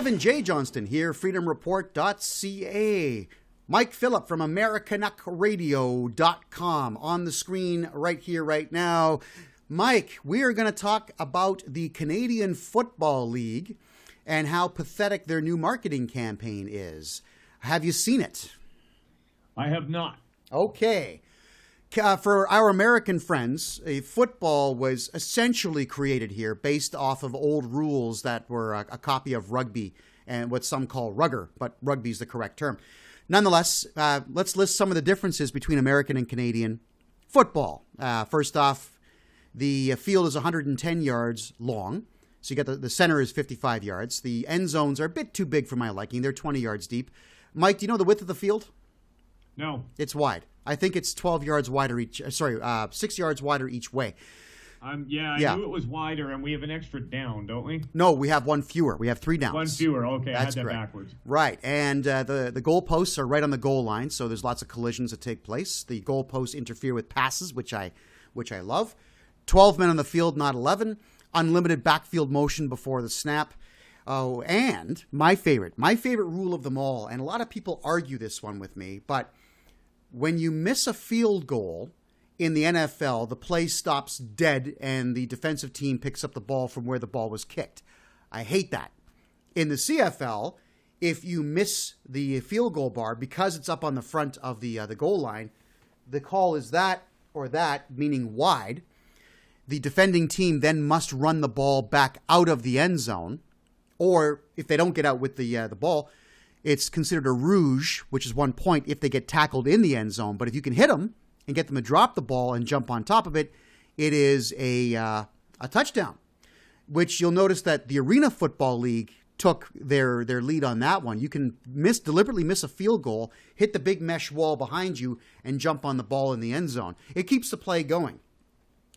Kevin J. Johnston here, freedomreport.ca. Mike Phillip from Americanuck on the screen right here, right now. Mike, we are going to talk about the Canadian Football League and how pathetic their new marketing campaign is. Have you seen it? I have not. Okay. For our American friends, football was essentially created here based off of old rules that were a copy of rugby and what some call rugger, but rugby is the correct term. Nonetheless, let's list some of the differences between American and Canadian football. First off, the field is 110 yards long, so you got the center is 55 yards. The end zones are a bit too big for my liking. They're 20 yards deep. Mike, do you know the width of the field? No. It's wide. I think it's 12 yards wider 6 yards wider each way. I knew it was wider, and we have an extra down, don't we? No, we have one fewer. We have 3 downs. One fewer. Okay, That's I had that correct. backwards. Right, and the goalposts are right on the goal line, so there's lots of collisions that take place. The goalposts interfere with passes, which I love. 12 men on the field, not 11. Unlimited backfield motion before the snap. Oh, and my favorite rule of them all, and a lot of people argue this one with me, but when you miss a field goal in the NFL, the play stops dead and the defensive team picks up the ball from where the ball was kicked. I hate that. In the CFL, if you miss the field goal bar because it's up on the front of the goal line, the call is that or that, meaning wide. The defending team then must run the ball back out of the end zone, or if they don't get out with the ball, it's considered a rouge, which is 1 point if they get tackled in the end zone. But if you can hit them and get them to drop the ball and jump on top of it, it is a touchdown, which you'll notice that the Arena Football League took their lead on that one. You can deliberately miss a field goal, hit the big mesh wall behind you, and jump on the ball in the end zone. It keeps the play going.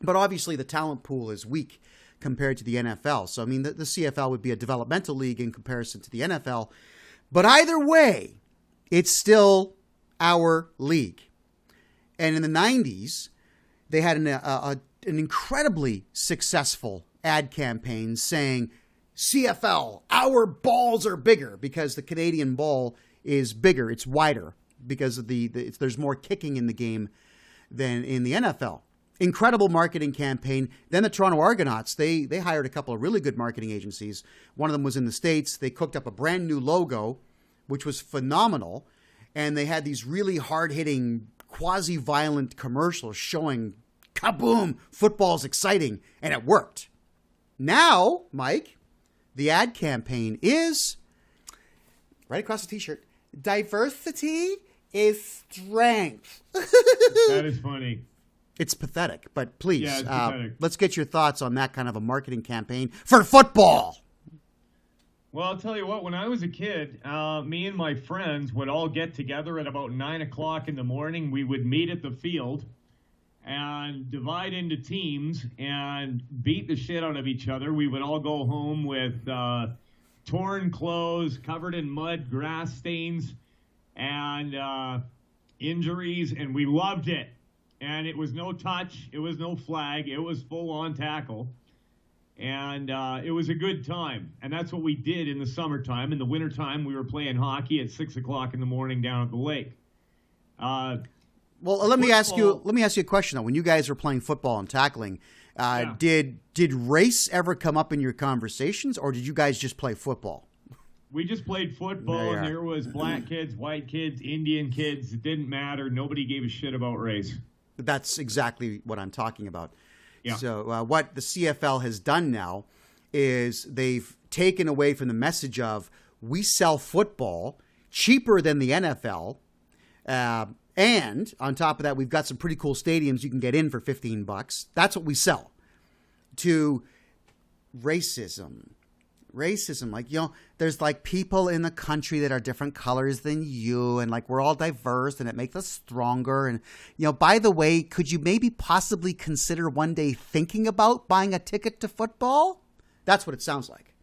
But obviously the talent pool is weak compared to the NFL. So, I mean, the CFL would be a developmental league in comparison to the NFL. But either way, it's still our league. And in the 90s, they had an incredibly successful ad campaign saying, CFL, our balls are bigger, because the Canadian ball is bigger. It's wider because of there's more kicking in the game than in the NFL. Incredible marketing campaign. Then the Toronto Argonauts, they hired a couple of really good marketing agencies. One of them was in the States. They cooked up a brand new logo, which was phenomenal. And they had these really hard-hitting, quasi-violent commercials showing, kaboom, football's exciting. And it worked. Now, Mike, the ad campaign is, right across the t-shirt, diversity is strength. That is funny. It's pathetic, but please, Yeah, it's pathetic. Let's get your thoughts on that kind of a marketing campaign for football. Well, I'll tell you what, when I was a kid, me and my friends would all get together at about 9 o'clock in the morning. We would meet at the field and divide into teams and beat the shit out of each other. We would all go home with torn clothes, covered in mud, grass stains, and injuries, and we loved it. And it was no touch, it was no flag, it was full-on tackle. And it was a good time. And that's what we did in the summertime. In the wintertime, we were playing hockey at 6 o'clock in the morning down at the lake. Well, let me ask you a question, though. When you guys were playing football and tackling, did race ever come up in your conversations, or did you guys just play football? We just played football, and there was black kids, white kids, Indian kids. It didn't matter. Nobody gave a shit about race. That's exactly what I'm talking about. Yeah. So what the CFL has done now is they've taken away from the message of we sell football cheaper than the NFL. And on top of that, we've got some pretty cool stadiums you can get in for $15. That's what we sell. To racism, like, there's like people in the country that are different colors than you, and like we're all diverse and it makes us stronger. And, by the way, could you maybe possibly consider one day thinking about buying a ticket to football? That's what it sounds like.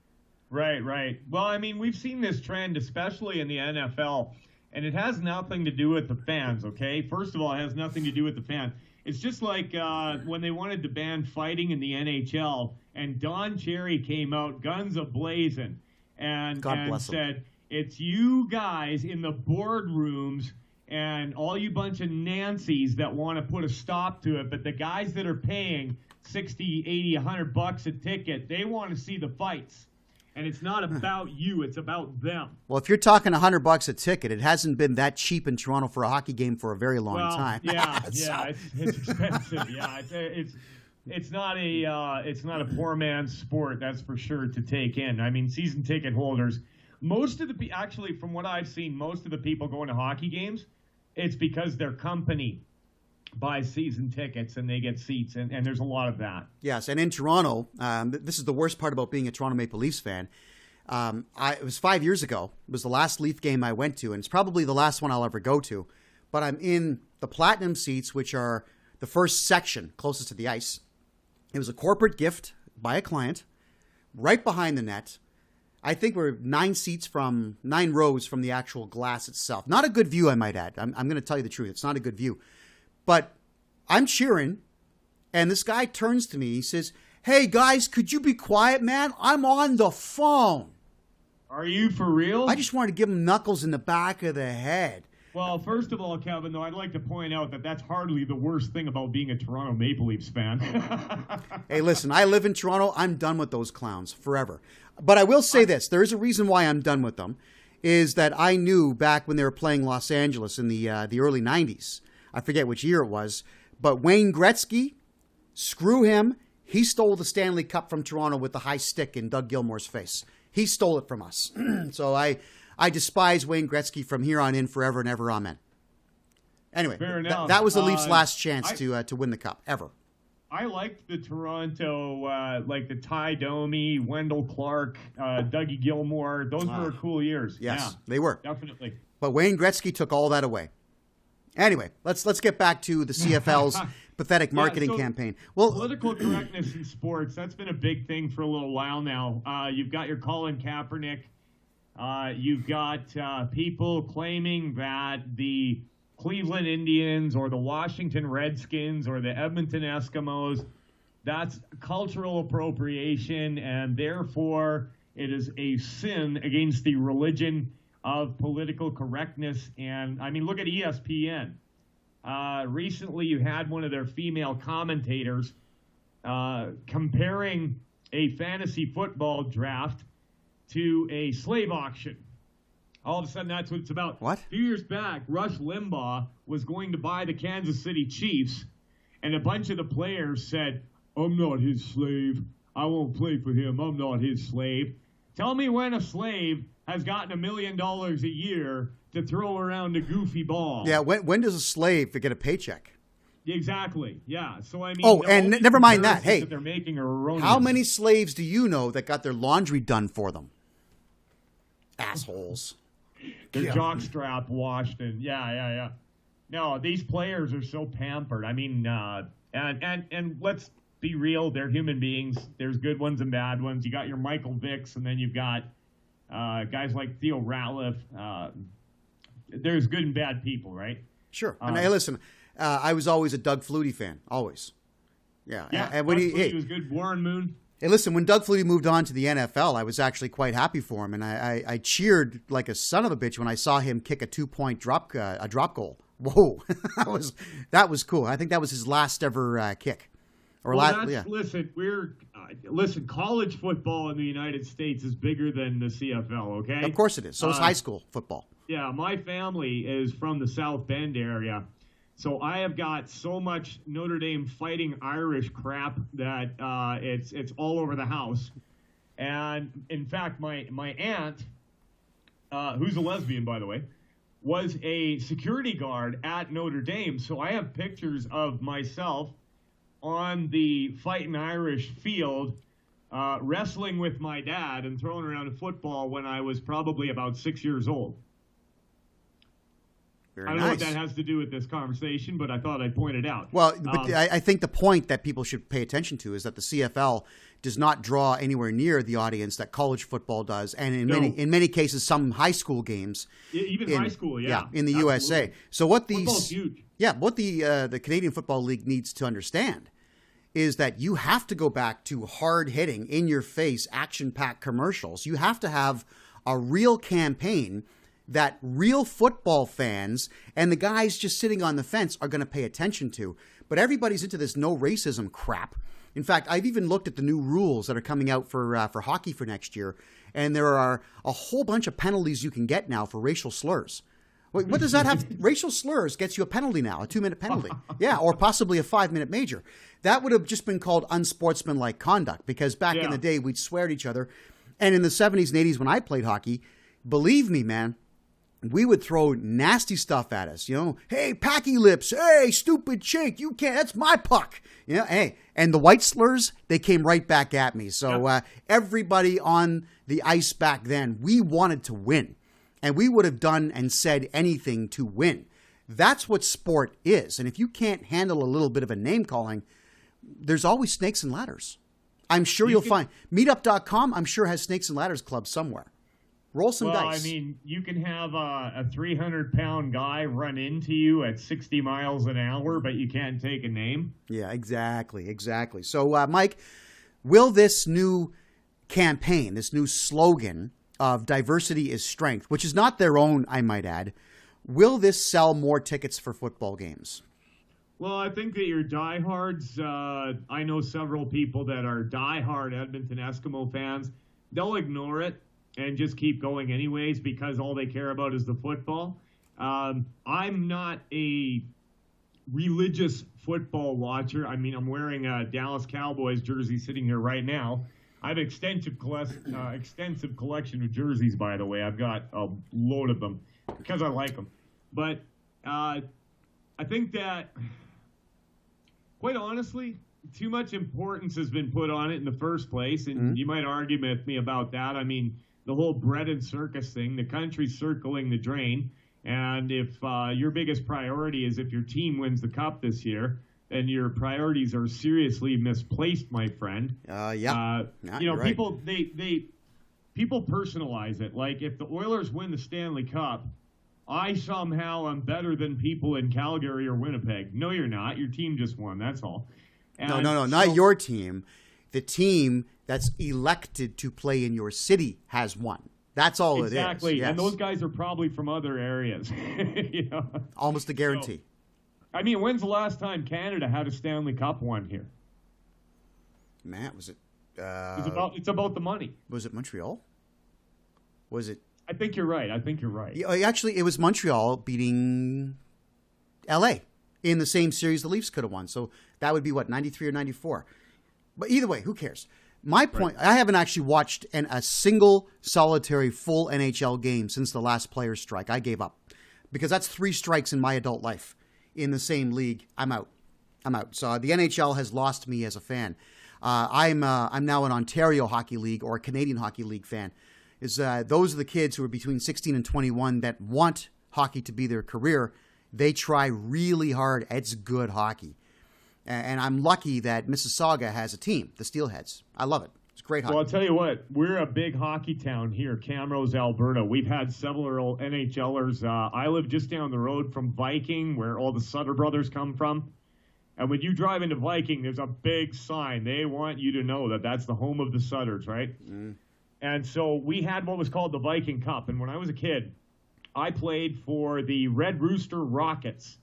Right. Well, I mean, we've seen this trend, especially in the NFL, and it has nothing to do with the fans, okay? First of all, it has nothing to do with the fans. It's just like when they wanted to ban fighting in the NHL, and Don Cherry came out guns a-blazing, and God bless 'em. said, it's you guys in the boardrooms and all you bunch of Nancys that want to put a stop to it, but the guys that are paying 60, 80, $100 a ticket, they want to see the fights. And it's not about you, it's about them. Well, if you're talking $100 a ticket, it hasn't been that cheap in Toronto for a hockey game for a very long time. Yeah, it's expensive. Yeah, it's not a poor man's sport, that's for sure, to take in. I mean, season ticket holders, actually, from what I've seen, most of the people going to hockey games, it's because their company buys season tickets and they get seats, and there's a lot of that. Yes, and in Toronto, this is the worst part about being a Toronto Maple Leafs fan. It was 5 years ago. It was the last Leaf game I went to, and it's probably the last one I'll ever go to. But I'm in the platinum seats, which are the first section closest to the ice. It was a corporate gift by a client, right behind the net. I think we're 9 rows from the actual glass itself. Not a good view, I might add. I'm going to tell you the truth. It's not a good view. But I'm cheering, and this guy turns to me. He says, "Hey, guys, could you be quiet, man? I'm on the phone." Are you for real? I just wanted to give him knuckles in the back of the head. Well, first of all, Kevin, though, I'd like to point out that that's hardly the worst thing about being a Toronto Maple Leafs fan. Hey, listen, I live in Toronto. I'm done with those clowns forever. But I will say this. There is a reason why I'm done with them, is that I knew back when they were playing Los Angeles in the early 90s. I forget which year it was. But Wayne Gretzky, screw him. He stole the Stanley Cup from Toronto with the high stick in Doug Gilmour's face. He stole it from us. So I despise Wayne Gretzky from here on in forever and ever. Amen. Anyway, that was the Leafs' last chance to win the cup, ever. I liked the Toronto, like the Ty Domi, Wendell Clark, Dougie Gilmour. Those were cool years. Yes, yeah, they were. Definitely. But Wayne Gretzky took all that away. Anyway, let's get back to the CFL's pathetic marketing campaign. Well, political correctness in sports, that's been a big thing for a little while now. You've got your Colin Kaepernick. You've got people claiming that the Cleveland Indians or the Washington Redskins or the Edmonton Eskimos, that's cultural appropriation, and therefore it is a sin against the religion of political correctness. And I mean, look at ESPN. Recently, you had one of their female commentators comparing a fantasy football draft to a slave auction. All of a sudden, that's what it's about. What? A few years back, Rush Limbaugh was going to buy the Kansas City Chiefs, and a bunch of the players said, "I'm not his slave. I won't play for him. I'm not his slave." Tell me when a slave has gotten $1 million a year to throw around a goofy ball. Yeah, when does a slave get a paycheck? Exactly. Yeah. So I mean. Oh, and never mind that. Hey, they're making are erroneous. How many slaves do you know that got their laundry done for them? Assholes. Their jockstrap washed and yeah. No, these players are so pampered. I mean, and let's be real. They're human beings. There's good ones and bad ones. You got your Michael Vicks, and then you've got guys like Theo Ratliff. There's good and bad people, right? Sure. And hey, listen, I was always a Doug Flutie fan. Always. Yeah. And when he was good. Warren Moon. Hey, listen, when Doug Flutie moved on to the NFL, I was actually quite happy for him, and I cheered like a son of a bitch when I saw him kick a 2-point drop goal. Whoa, that was cool. I think that was his last ever kick. Listen, college football in the United States is bigger than the CFL, okay? Of course it is. So is high school football. Yeah, my family is from the South Bend area, so I have got so much Notre Dame Fighting Irish crap that it's all over the house. And in fact, my aunt, who's a lesbian, by the way, was a security guard at Notre Dame. So I have pictures of myself on the Fighting Irish field, wrestling with my dad and throwing around a football when I was probably about 6 years old. Very I don't nice. know what that has to do with this conversation, but I thought I'd point it out. Well, but I think the point that people should pay attention to is that the CFL does not draw anywhere near the audience that college football does, and in many cases, some high school games, even high school, in the absolutely. USA. So what Football's huge. what the Canadian Football League needs to understand is that you have to go back to hard-hitting, in-your-face, action-packed commercials. You have to have a real campaign that real football fans and the guys just sitting on the fence are going to pay attention to. But everybody's into this no racism crap. In fact, I've even looked at the new rules that are coming out for hockey for next year, and there are a whole bunch of penalties you can get now for racial slurs. What does that have? Racial slurs gets you a penalty now, a 2-minute penalty. Yeah, or possibly a 5-minute major. That would have just been called unsportsmanlike conduct, because back in the day, we'd swear at each other. And in the 70s and 80s when I played hockey, believe me, man, we would throw nasty stuff at us. Hey, packy lips. Hey, stupid chink. You can't. That's my puck. Hey. And the white slurs, they came right back at me. So everybody on the ice back then, we wanted to win. And we would have done and said anything to win. That's what sport is. And if you can't handle a little bit of a name calling, there's always snakes and ladders. I'm sure you'll find. Meetup.com, I'm sure, has snakes and ladders club somewhere. Roll some dice. Well, I mean, you can have a 300-pound guy run into you at 60 miles an hour, but you can't take a name. Yeah, exactly. So, Mike, will this new campaign, this new slogan of diversity is strength, which is not their own, I might add, will this sell more tickets for football games? Well, I think that your diehards, I know several people that are diehard Edmonton Eskimo fans, they'll ignore it and just keep going anyways because all they care about is the football. I'm not a religious football watcher. I mean, I'm wearing a Dallas Cowboys jersey sitting here right now. I have an extensive collection of jerseys, by the way. I've got a load of them because I like them. But I think that, quite honestly, too much importance has been put on it in the first place. And you might argue with me about that. I mean, the whole bread and circus thing, the country's circling the drain. And if your biggest priority is if your team wins the cup this year, and your priorities are seriously misplaced, my friend. People people personalize it. Like if the Oilers win the Stanley Cup, I somehow am better than people in Calgary or Winnipeg. No, you're not. Your team just won. That's all. And no, not your team. The team that's elected to play in your city has won. That's all it is. Exactly. Yes. And those guys are probably from other areas. Almost a guarantee. I mean, when's the last time Canada had a Stanley Cup won here? Matt, was it? It's about the money. Was it Montreal? Was it? I think you're right. Actually, it was Montreal beating L.A. in the same series the Leafs could have won. So that would be, 93 or 94? But either way, who cares? My point, I haven't actually watched a single solitary full NHL game since the last players' strike. I gave up because that's 3 strikes in my adult life. In the same league, I'm out. So the NHL has lost me as a fan. I'm now an Ontario Hockey League or a Canadian Hockey League fan. Those are the kids who are between 16 and 21 that want hockey to be their career. They try really hard. It's good hockey. And I'm lucky that Mississauga has a team, the Steelheads. I love it. It's great hockey. Well, I'll tell you what, we're a big hockey town here, Camrose, Alberta. We've had several NHLers. I live just down the road from Viking, where all the Sutter brothers come from. And when you drive into Viking, there's a big sign. They want you to know that that's the home of the Sutters, right? And so we had what was called the Viking Cup. And when I was a kid, I played for the Red Rooster Rockets.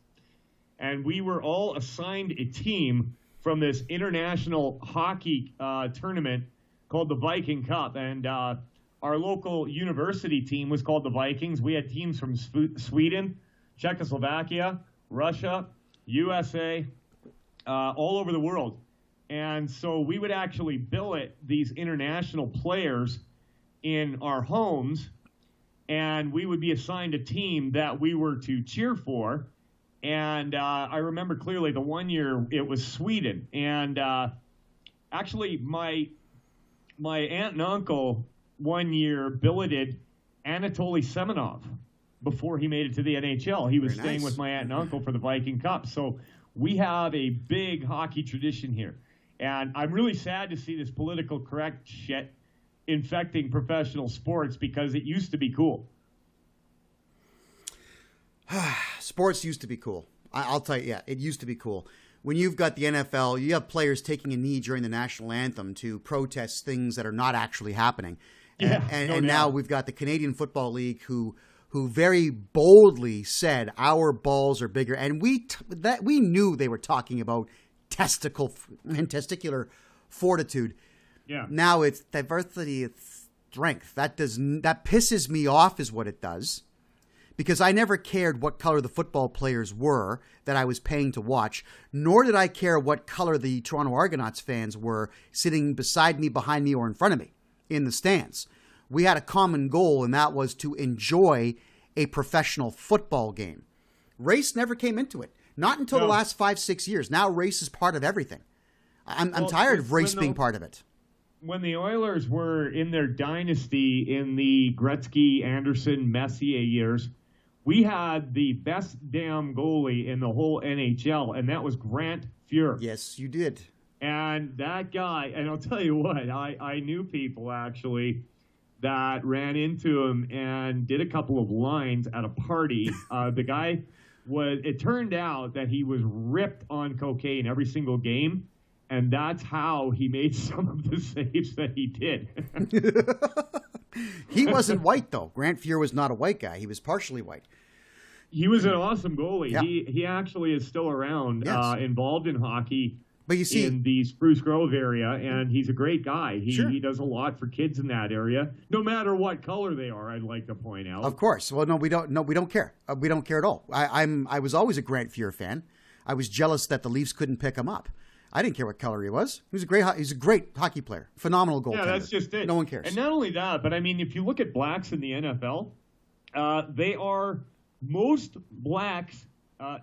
And we were all assigned a team from this international hockey tournament called the Viking Cup. And our local university team was called the Vikings. We had teams from Sweden, Czechoslovakia, Russia, USA, all over the world. And so we would actually billet these international players in our homes, and we would be assigned a team that we were to cheer for. And I remember clearly the one year it was Sweden. And actually my aunt and uncle one year billeted Anatoly Semenov before he made it to the NHL. He was staying with my aunt and uncle for the Viking Cup. So we have a big hockey tradition here. And I'm really sad to see this political correct shit infecting professional sports because it used to be cool. Sports used to be cool. I'll tell you, yeah, it used to be cool. when you've got the NFL, you have players taking a knee during the national anthem to protest things that are not actually happening. Yeah, And now we've got the Canadian Football League who very boldly said our balls are bigger, and we knew they were talking about testicular fortitude. Yeah. Now it's diversity, it's strength. That pisses me off, is what it does. Because I never cared what color the football players were that I was paying to watch, nor did I care what color the Toronto Argonauts fans were sitting beside me, behind me, or in front of me in the stands. We had a common goal, and that was to enjoy a professional football game. Race never came into it. Not until the last 5-6 years. Now race is part of everything. I'm tired of race being part of it. When the Oilers were in their dynasty in the Gretzky, Anderson, Messier years, we had the best damn goalie in the whole NHL, and that was Grant Fuhr. Yes, you did. And that guy, and I'll tell you what, I knew people actually that ran into him and did a couple of lines at a party. The guy it turned out that he was ripped on cocaine every single game, and that's how he made some of the saves that he did. He wasn't white, though. Grant Fuhr was not a white guy. He was partially white. He was an awesome goalie. Yeah. He actually is still around, Yes. involved in hockey. But you see, in the Spruce Grove area, and he's a great guy. He does a lot for kids in that area, no matter what color they are. I'd like to point out. Of course. Well, no, we don't. No, we don't care. We don't care at all. I was always a Grant Fuhr fan. I was jealous that the Leafs couldn't pick him up. I didn't care what color he was. He's a great hockey player. Phenomenal goaltender. Yeah, that's just it. No one cares. And not only that, but I mean, if you look at blacks in the NFL, most blacks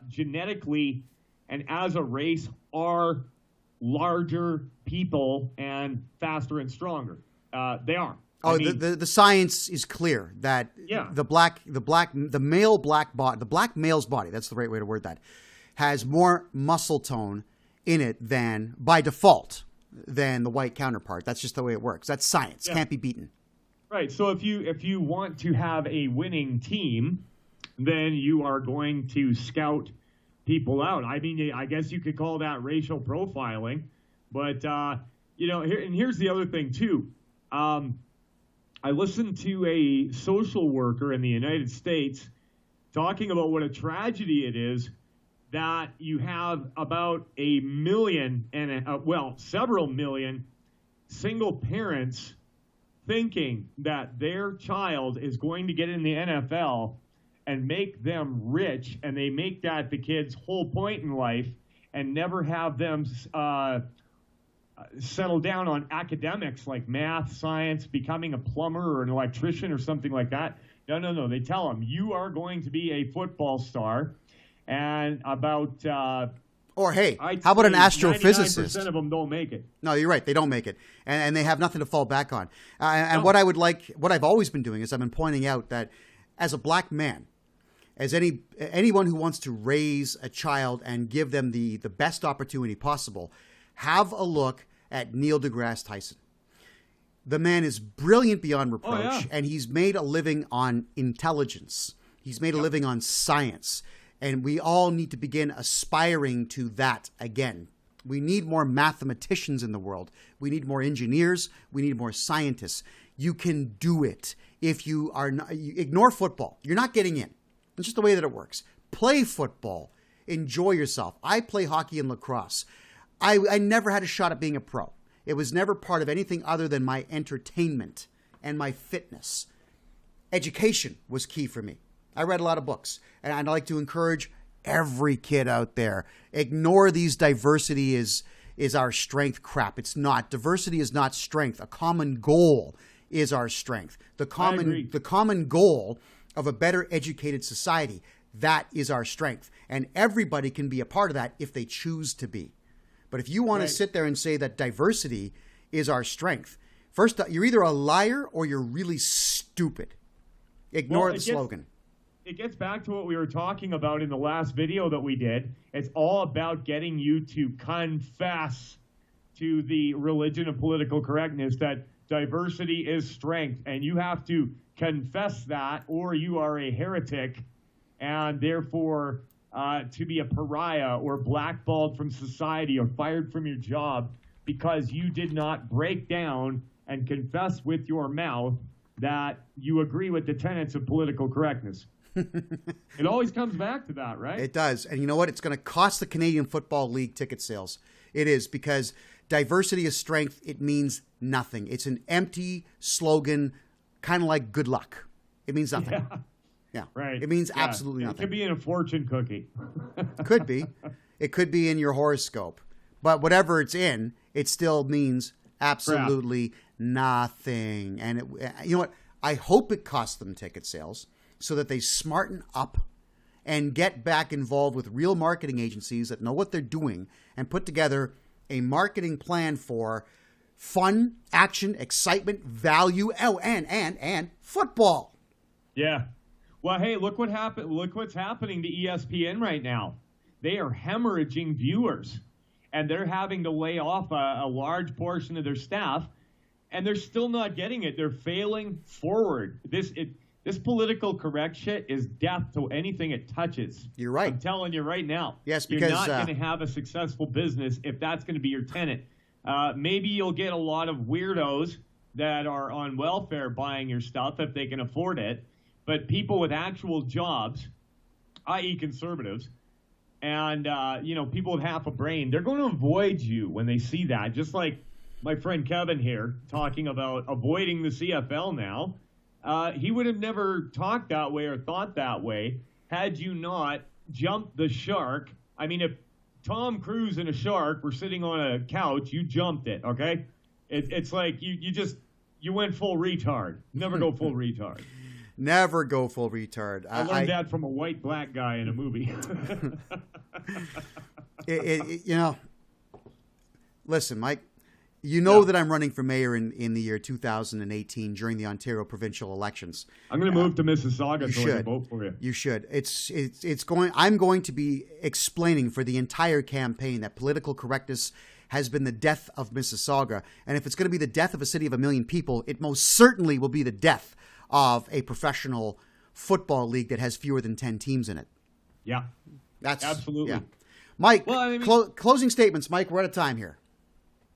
genetically and as a race are larger people and faster and stronger. They are. Oh, the science is clear that the black male's body, that's the right way to word that, has more muscle tone in it than by default than the white counterpart. That's just the way it works. That's science. Can't be beaten. Right. So if you want to have a winning team, then you are going to scout people out. I mean, I guess you could call that racial profiling, but here's the other thing too. I listened to a social worker in the United States talking about what a tragedy it is that you have about several million single parents thinking that their child is going to get in the NFL and make them rich, and they make that the kid's whole point in life and never have them settle down on academics like math, science, becoming a plumber or an electrician or something like that. No. They tell them, you are going to be a football star. And about... or, hey, how about an astrophysicist? 99% of them don't make it. No, you're right. They don't make it. And they have nothing to fall back on. What I've always been doing is I've been pointing out that as a black man, as anyone who wants to raise a child and give them the best opportunity possible, have a look at Neil deGrasse Tyson. The man is brilliant beyond reproach, and he's made a living on intelligence. He's made a living on science, and we all need to begin aspiring to that again. We need more mathematicians in the world. We need more engineers. We need more scientists. You can do it. If you ignore football, you're not getting in. It's just the way that it works. Play football. Enjoy yourself. I play hockey and lacrosse. I never had a shot at being a pro. It was never part of anything other than my entertainment and my fitness. Education was key for me. I read a lot of books, and I'd like to encourage every kid out there. Ignore these diversity is our strength crap. It's not. Diversity is not strength. A common goal is our strength. The common goal of a better educated society, that is our strength. And everybody can be a part of that if they choose to be. But if you want to sit there and say that diversity is our strength, first, you're either a liar or you're really stupid. Ignore the slogan. It gets back to what we were talking about in the last video that we did. It's all about getting you to confess to the religion of political correctness that diversity is strength, and you have to confess that, or you are a heretic, and therefore to be a pariah or blackballed from society or fired from your job because you did not break down and confess with your mouth that you agree with the tenets of political correctness. It always comes back to that, right? It does. And you know what? It's going to cost the Canadian Football League ticket sales. It is, because diversity is strength. It means nothing. It's an empty slogan, kind of like good luck. It means nothing. Yeah. Yeah. Right. It means Yeah. absolutely It nothing. could be in a fortune cookie. Could be. It could be in your horoscope. But whatever it's in, it still means absolutely nothing. And you know what? I hope it costs them ticket sales so that they smarten up and get back involved with real marketing agencies that know what they're doing and put together a marketing plan for fun, action, excitement, value, and football. Yeah. Well, hey, look what happened. Look what's happening to ESPN right now. They are hemorrhaging viewers, and they're having to lay off a large portion of their staff, and they're still not getting it. They're failing forward. This political correct shit is death to anything it touches. You're right. I'm telling you right now. Yes, because you're not going to have a successful business if that's going to be your tenet. Maybe you'll get a lot of weirdos that are on welfare buying your stuff if they can afford it. But people with actual jobs, i.e. conservatives, and people with half a brain, they're going to avoid you when they see that. Just like my friend Kevin here talking about avoiding the CFL now. He would have never talked that way or thought that way had you not jumped the shark. I mean, if Tom Cruise and a shark were sitting on a couch, you jumped it, okay? It's like you went full retard. Never go full retard. Never go full retard. I learned that from a white black guy in a movie. Listen, Mike, that I'm running for mayor in the year 2018 during the Ontario provincial elections. I'm going to move to Mississauga so I should. can vote for you. You should. I'm going to be explaining for the entire campaign that political correctness has been the death of Mississauga. And if it's going to be the death of a city of 1 million people, it most certainly will be the death of a professional football league that has fewer than 10 teams in it. Yeah. That's absolutely. Yeah. Mike, well, I mean, closing statements. Mike, we're out of time here.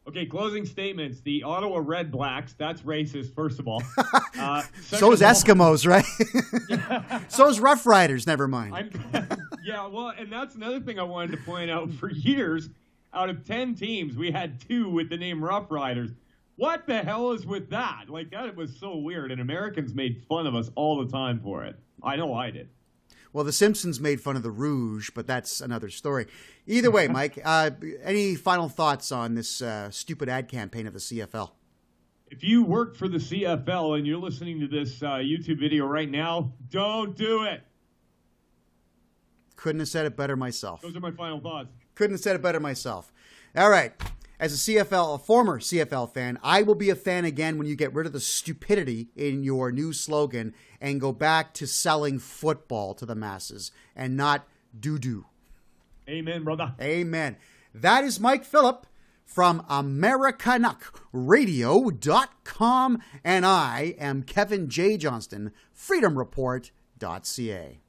Okay, closing statements. The Ottawa Red Blacks, that's racist, first of all. So is Eskimos, right? So is Rough Riders, never mind. Yeah, well, and that's another thing I wanted to point out. For years, out of 10 teams, we had 2 with the name Rough Riders. What the hell is with that? Like, that was so weird, and Americans made fun of us all the time for it. I know I did. Well, The Simpsons made fun of the Rouge, but that's another story. Either way, Mike, any final thoughts on this stupid ad campaign of the CFL? If you work for the CFL and you're listening to this YouTube video right now, don't do it. Couldn't have said it better myself. Those are my final thoughts. Couldn't have said it better myself. All right. As a former CFL fan, I will be a fan again when you get rid of the stupidity in your new slogan and go back to selling football to the masses and not doo-doo. Amen, brother. Amen. That is Mike Phillip from Americanuckradio.com, and I am Kevin J. Johnston, freedomreport.ca.